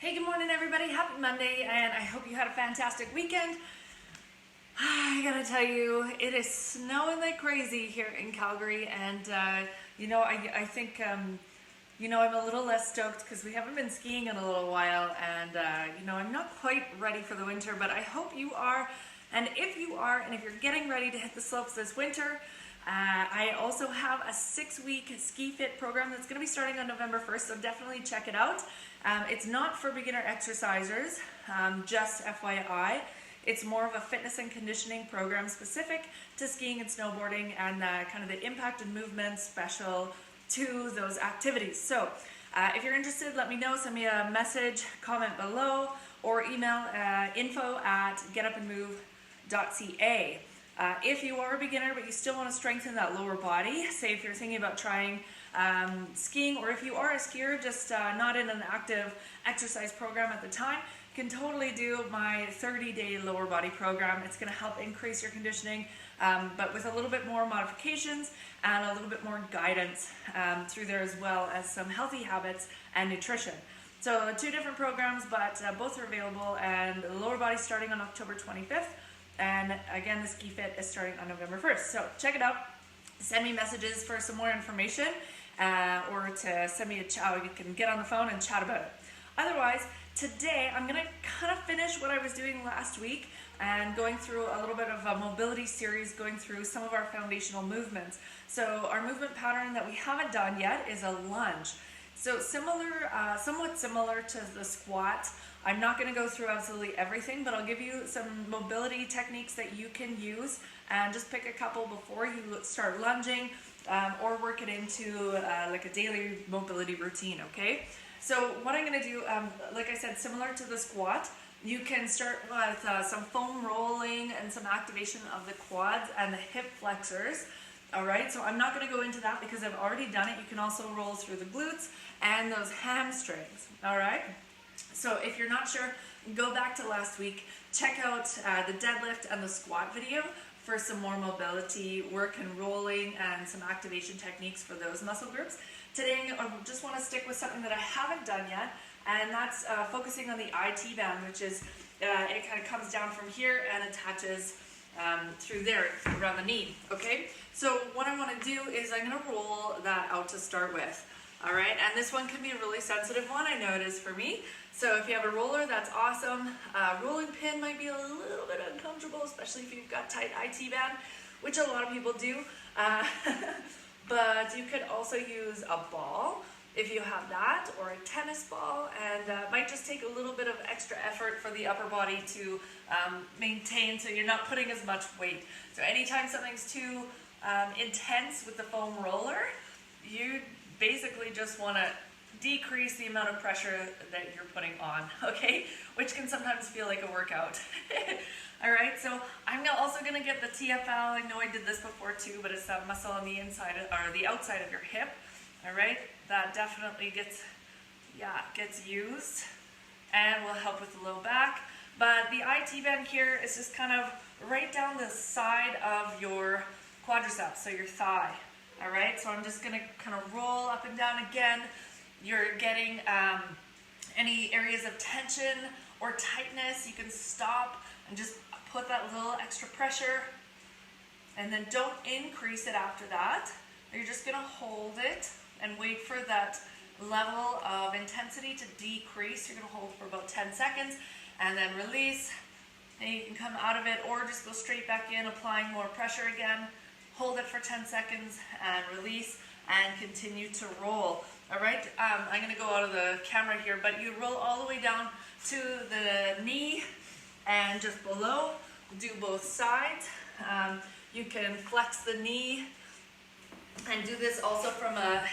Hey, good morning everybody. Happy Monday, and I hope you had a fantastic weekend. I gotta tell you, it is snowing like crazy here in Calgary, and I think I'm a little less stoked because we haven't been skiing in a little while, and I'm not quite ready for the winter, but I hope you are. And if you are, and if you're getting ready to hit the slopes this winter, I also have a 6-week ski fit program that's going to be starting on November 1st, so definitely check it out. It's not for beginner exercisers, just FYI. It's more of a fitness and conditioning program specific to skiing and snowboarding, and kind of the impact and movement special to those activities. So if you're interested, let me know. Send me a message, comment below, or email info@getupandmove.ca. If you are a beginner but you still want to strengthen that lower body, say if you're thinking about trying skiing, or if you are a skier just not in an active exercise program at the time, you can totally do my 30-day lower body program. It's going to help increase your conditioning, but with a little bit more modifications and a little bit more guidance through there, as well as some healthy habits and nutrition. So 2 different programs, but both are available, and the lower body starting on October 25th. And again, the ski fit is starting on November 1st. So check it out. Send me messages for some more information, or to send me a chat. You can get on the phone and chat about it. Otherwise, today I'm going to kind of finish what I was doing last week and going through a little bit of a mobility series, going through some of our foundational movements. So our movement pattern that we haven't done yet is a lunge. So somewhat similar to the squat. I'm not going to go through absolutely everything, but I'll give you some mobility techniques that you can use, and just pick a couple before you start lunging, or work it into like a daily mobility routine, okay? So what I'm going to do, like I said, similar to the squat, you can start with some foam rolling and some activation of the quads and the hip flexors. All right, so I'm not going to go into that because I've already done it. You can also roll through the glutes and those hamstrings. All right, so if you're not sure, go back to last week, check out the deadlift and the squat video for some more mobility work and rolling and some activation techniques for those muscle groups. Today I just want to stick with something that I haven't done yet, and that's focusing on the IT band, which is it kind of comes down from here and attaches through there around the knee. Okay, so what I want to do is I'm going to roll that out to start with. All right, and this one can be a really sensitive one. I know it is for me. So if you have a roller, that's awesome. Rolling pin might be a little bit uncomfortable, especially if you've got tight IT band, which a lot of people do. But you could also use a ball if you have that, or a tennis ball, and it might just take a little bit of extra effort for the upper body to maintain, so you're not putting as much weight. So anytime something's too intense with the foam roller, you basically just want to decrease the amount of pressure that you're putting on, okay? Which can sometimes feel like a workout. All right, so I'm also going to get the TFL. I know I did this before too, but it's that muscle on the inside or the outside of your hip. All right, that definitely gets used and will help with the low back. But the IT band here is just kind of right down the side of your quadriceps, so your thigh. All right, so I'm just going to kind of roll up and down again. You're getting any areas of tension or tightness, you can stop and just put that little extra pressure, and then don't increase it after that. You're just going to hold it and wait for that level of intensity to decrease. You're going to hold for about 10 seconds and then release. And you can come out of it, or just go straight back in, applying more pressure again. Hold it for 10 seconds and release, and continue to roll. All right, I'm going to go out of the camera here, but you roll all the way down to the knee and just below. Do both sides. You can flex the knee and do this also from a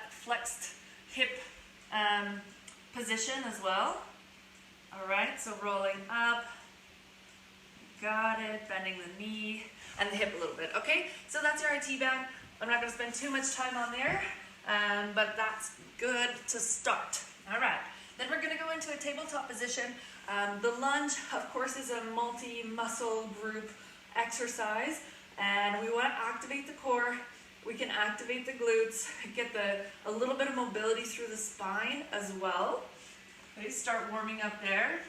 flexed hip position as well. All right, so rolling up, got it, bending the knee and the hip a little bit. Okay, so that's your IT band. I'm not going to spend too much time on there, but that's good to start. All right, then we're going to go into a tabletop position. The lunge, of course, is a multi-muscle group exercise, and we want to activate the core we can activate the glutes, get a little bit of mobility through the spine as well. Okay, start warming up there.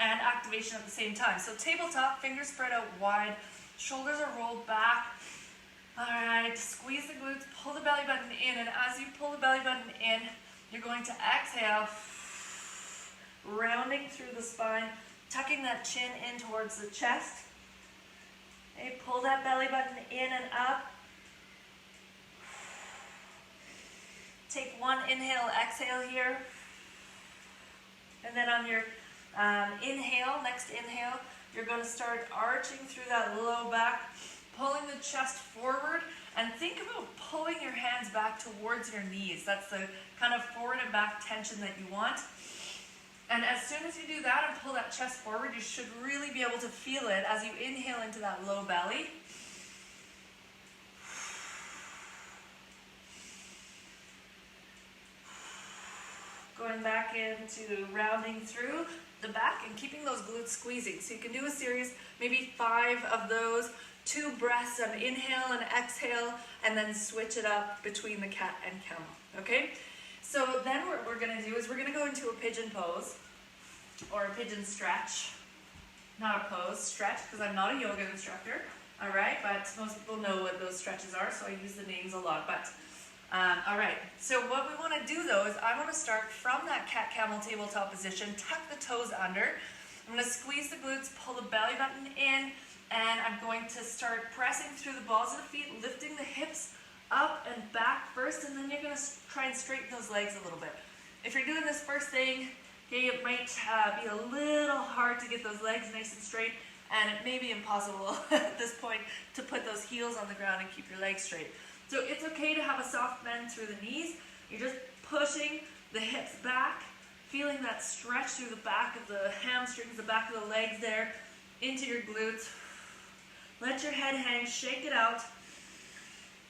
And activation at the same time. So tabletop, fingers spread out wide, shoulders are rolled back. All right, squeeze the glutes, pull the belly button in, and as you pull the belly button in, you're going to exhale, rounding through the spine, tucking that chin in towards the chest. Okay, pull that belly button in and up. Take one inhale, exhale here. And then on your next inhale, you're going to start arching through that low back, pulling the chest forward, and think about pulling your hands back towards your knees. That's the kind of forward and back tension that you want. And as soon as you do that and pull that chest forward, you should really be able to feel it as you inhale into that low belly. Going back into rounding through the back and keeping those glutes squeezing. So you can do a series, maybe 5 of those, 2 breaths of inhale and exhale, and then switch it up between the cat and camel, okay? So then what we're gonna do is we're gonna go into a pigeon pose, or a pigeon stretch. Not a pose, stretch, because I'm not a yoga instructor, all right? But most people know what those stretches are, so I use the names a lot, but all right, so what we want to do though is I want to start from that cat-camel tabletop position, tuck the toes under. I'm going to squeeze the glutes, pull the belly button in, and I'm going to start pressing through the balls of the feet, lifting the hips up and back first, and then you're going to try and straighten those legs a little bit. If you're doing this first thing, okay, it might be a little hard to get those legs nice and straight, and it may be impossible at this point to put those heels on the ground and keep your legs straight. So it's okay to have a soft bend through the knees. You're just pushing the hips back, feeling that stretch through the back of the hamstrings, the back of the legs there, into your glutes. Let your head hang, shake it out.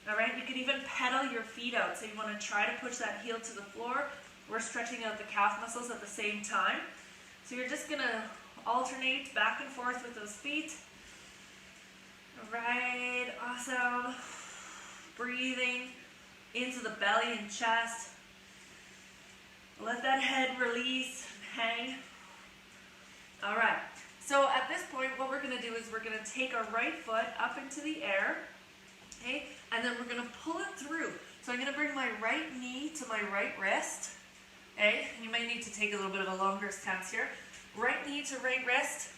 All right, you can even pedal your feet out. So you want to try to push that heel to the floor. We're stretching out the calf muscles at the same time. So you're just going to alternate back and forth with those feet. All right, awesome. Breathing into the belly and chest. Let that head release, hang. All right, so at this point, what we're gonna do is we're gonna take our right foot up into the air, okay? And then we're gonna pull it through. So I'm gonna bring my right knee to my right wrist, okay? And you might need to take a little bit of a longer stance here. Right knee to right wrist,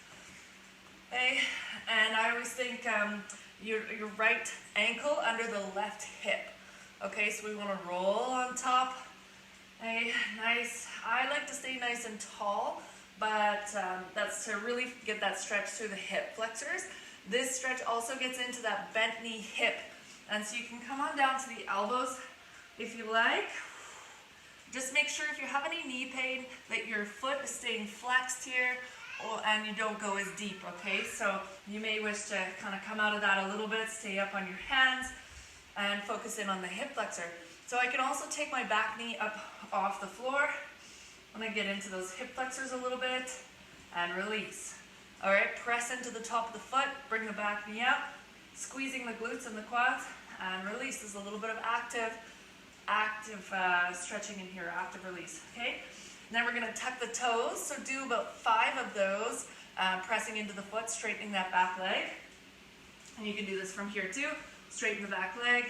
okay? And I always think, your right ankle under the left hip. Okay, so we want to roll on top. Okay, nice. I like to stay nice and tall, but that's to really get that stretch through the hip flexors. This stretch also gets into that bent knee hip. And so you can come on down to the elbows if you like. Just make sure if you have any knee pain that your foot is staying flexed here, and you don't go as deep, okay? So you may wish to kind of come out of that a little bit, stay up on your hands, and focus in on the hip flexor. So I can also take my back knee up off the floor when I get into those hip flexors a little bit, and release. All right, press into the top of the foot, bring the back knee up, squeezing the glutes and the quads, and release. There's a little bit of active stretching in here, active release, okay? Then we're going to tuck the toes, so do about 5 of those, pressing into the foot, straightening that back leg. And you can do this from here too, straighten the back leg.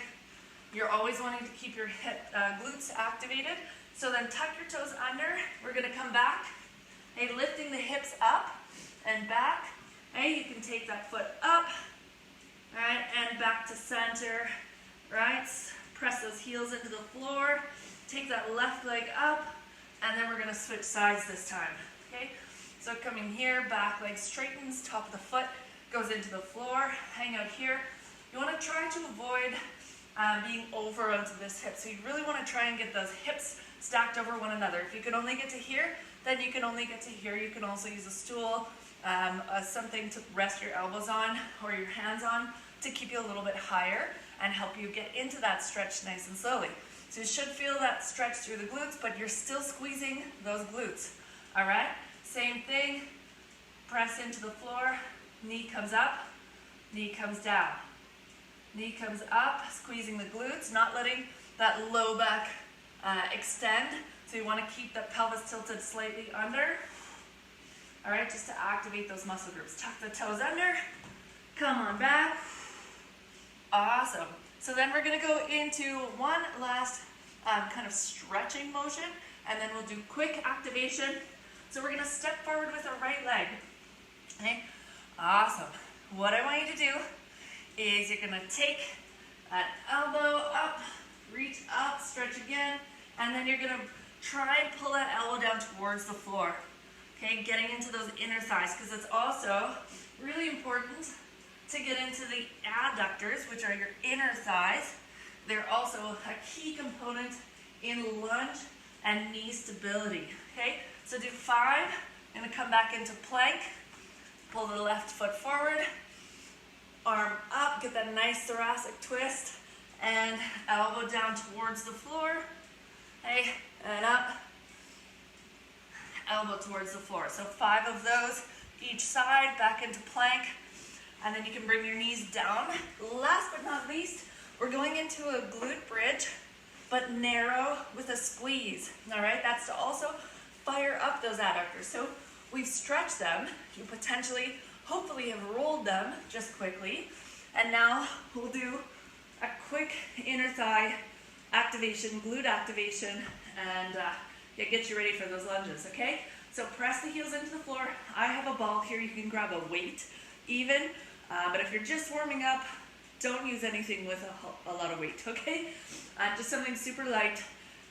You're always wanting to keep your hip glutes activated. So then tuck your toes under, we're going to come back, okay, lifting the hips up and back. Okay, you can take that foot up, right, and back to center, right? Press those heels into the floor, take that left leg up, and then we're going to switch sides this time, okay? So coming here, back leg straightens, top of the foot goes into the floor, hang out here. You want to try to avoid being over onto this hip. So you really want to try and get those hips stacked over one another. If you can only get to here, then you can only get to here. You can also use a stool, something to rest your elbows on or your hands on to keep you a little bit higher and help you get into that stretch nice and slowly. So you should feel that stretch through the glutes, but you're still squeezing those glutes. All right? Same thing. Press into the floor. Knee comes up. Knee comes down. Knee comes up, squeezing the glutes, not letting that low back extend. So you want to keep the pelvis tilted slightly under. All right, just to activate those muscle groups. Tuck the toes under, come on back. Awesome. So then we're going to go into one last kind of stretching motion, and then we'll do quick activation. So we're going to step forward with our right leg. Okay, awesome. What I want you to do is you're going to take that elbow up, reach up, stretch again, and then you're going to try and pull that elbow down towards the floor. Okay, getting into those inner thighs, because it's also really important to get into the adductors, which are your inner thighs. They're also a key component in lunge and knee stability. Okay, so do 5. I'm going to come back into plank. Pull the left foot forward, arm up, get that nice thoracic twist, and elbow down towards the floor. Okay, and up, elbow towards the floor. So 5 of those each side, back into plank, and then you can bring your knees down. Last but not least, we're going into a glute bridge, but narrow with a squeeze. All right, that's to also fire up those adductors. So we've stretched them, you potentially, hopefully have rolled them just quickly, and now we'll do a quick inner thigh activation, glute activation, and get you ready for those lunges, okay? So press the heels into the floor. I have a ball here, you can grab a weight even, but if you're just warming up, don't use anything with a lot of weight, okay? Just something super light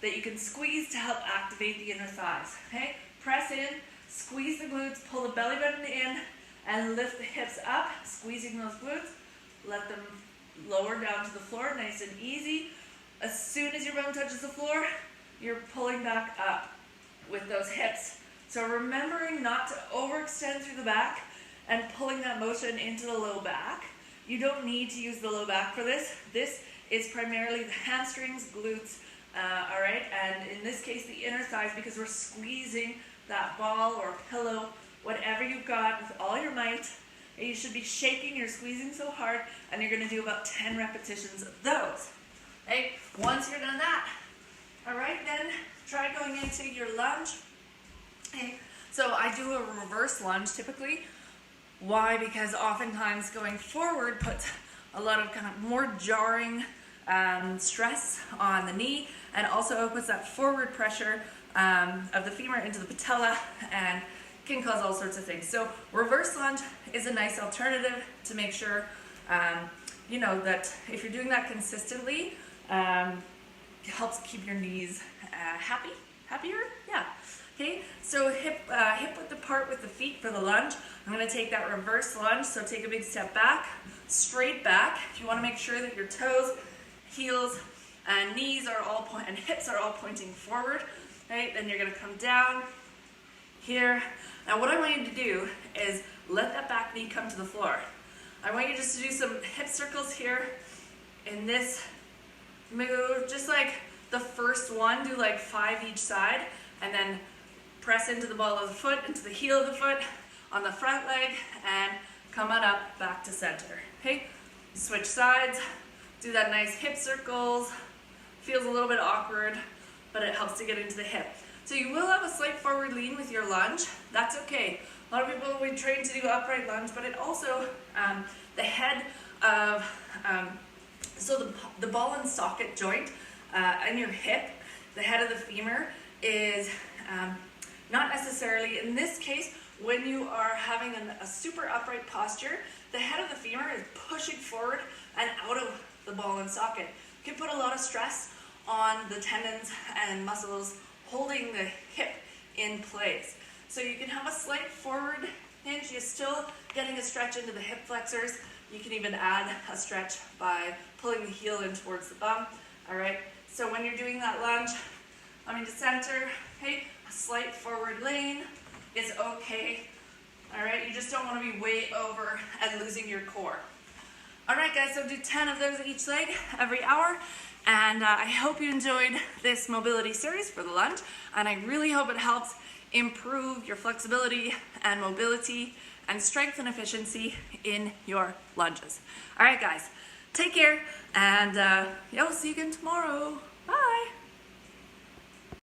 that you can squeeze to help activate the inner thighs, okay? Press in, squeeze the glutes, pull the belly button in, and lift the hips up, squeezing those glutes. Let them lower down to the floor, nice and easy. As soon as your bum touches the floor, you're pulling back up with those hips. So remembering not to overextend through the back and pulling that motion into the low back. You don't need to use the low back for this. This is primarily the hamstrings, glutes, all right? And in this case, the inner thighs, because we're squeezing that ball or pillow, whatever you've got with all your might. You should be shaking, you're squeezing so hard, and you're gonna do about 10 repetitions of those. Okay, once you're done that, all right, then try going into your lunge. Okay, so I do a reverse lunge typically. Why? Because oftentimes going forward puts a lot of kind of more jarring stress on the knee, and also puts that forward pressure of the femur into the patella and can cause all sorts of things. So reverse lunge is a nice alternative to make sure you know that if you're doing that consistently, it helps keep your knees happier. Yeah. Okay. So hip width apart with the feet for the lunge. I'm going to take that reverse lunge. So take a big step back, straight back. You want to make sure that your toes, heels, and knees are all and hips are all pointing forward. Right. Then you're going to come down here. Now what I want you to do is let that back knee come to the floor. I want you just to do some hip circles here in this move, just like the first one, do like 5 each side, and then press into the ball of the foot, into the heel of the foot, on the front leg, and come on up back to center. Okay, switch sides, do that nice hip circles. Feels a little bit awkward, but it helps to get into the hip. So you will have a slight forward lean with your lunge. That's okay. A lot of people, we train to do upright lunge, but it also, the head of, so the ball and socket joint in your hip, the head of the femur is not necessarily, in this case, when you are having a super upright posture, the head of the femur is pushing forward and out of the ball and socket. It can put a lot of stress on the tendons and muscles holding the hip in place. So you can have a slight forward hinge. You're still getting a stretch into the hip flexors. You can even add a stretch by pulling the heel in towards the bum. All right, so when you're doing that lunge, coming to center, okay, a slight forward lean is okay. All right, you just don't want to be way over and losing your core. All right, guys, so do 10 of those each leg every hour. And I hope you enjoyed this mobility series for the lunge. And I really hope it helps improve your flexibility and mobility and strength and efficiency in your lunges. All right, guys, Take care, and yeah, we'll see you again tomorrow. Bye.